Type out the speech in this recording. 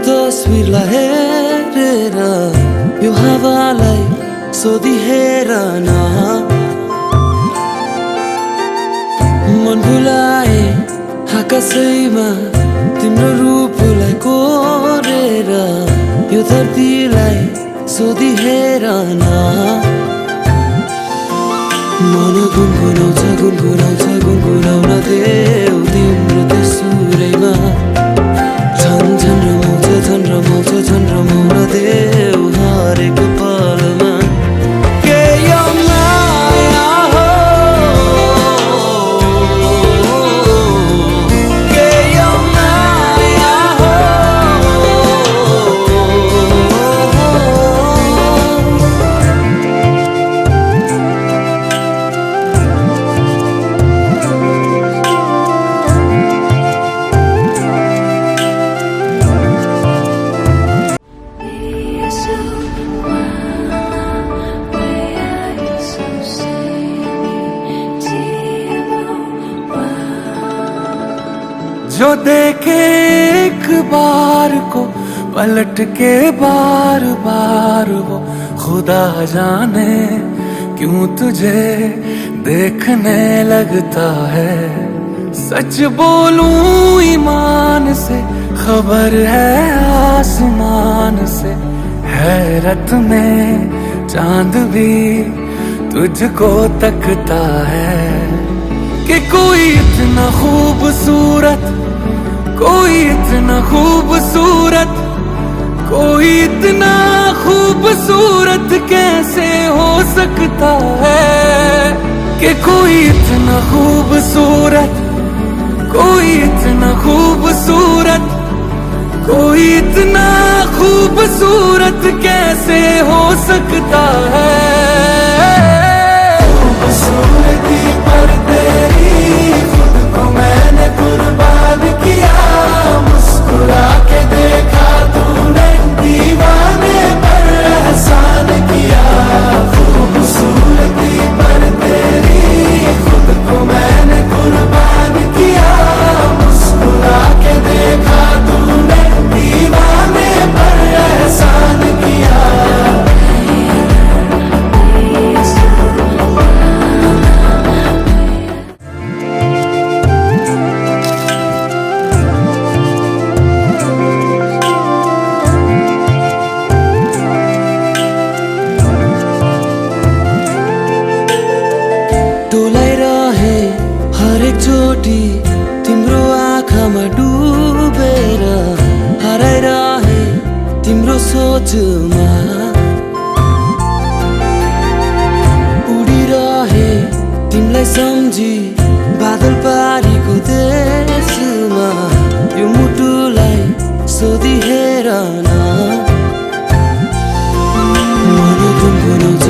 तस्बिरलाई हेरेर यो हावालाई सोधिहेर न मन भुलाए आकाशैमा तिम्रो रूपलाई कोरेर यो धरतीलाई सोधिहेर न मन गुनगुनाउँछ गुनगुनाउन देऊ तिम्रो त्यो सुरैमा झन रमाउन देऊ हरेक पलमा के यो माया हो के यो माया हो जो देखे एक बार को पलट के बार बार वो खुदा जाने क्यों तुझे देखने लगता है। सच बोलूं ईमान से खबर है आसमान से, हैरत में चांद भी तुझको तकता है कि कोई इतना खूबसूरत, कोई इतना खूबसूरत, कोई इतना खूबसूरत कैसे हो सकता है कि कोई इतना खूबसूरत, कोई इतना खूबसूरत, कोई इतना खूबसूरत कैसे हो सकता है। खूबसूरती पर तेरी खुद को मैंने कुर्बान किया, मुस्कुरा के देखा तूने दीवाने पर एहसान किया। खूबसूरती पर तेरी खुद को मैंने कुर्बान किया, मुस्कुरा के देखा तूने दीवाने पर एहसान किया। डोलाइरहे हरेक चोटी तिम्रो आँखामा डुबेर, हराइरहे तिम्रो सोचमा, उडिरहे तिमीलाई सम्झी बादल पारीको देशमा। यो मुटुलाई सोधिहेर न मन गुनगुनाउँछ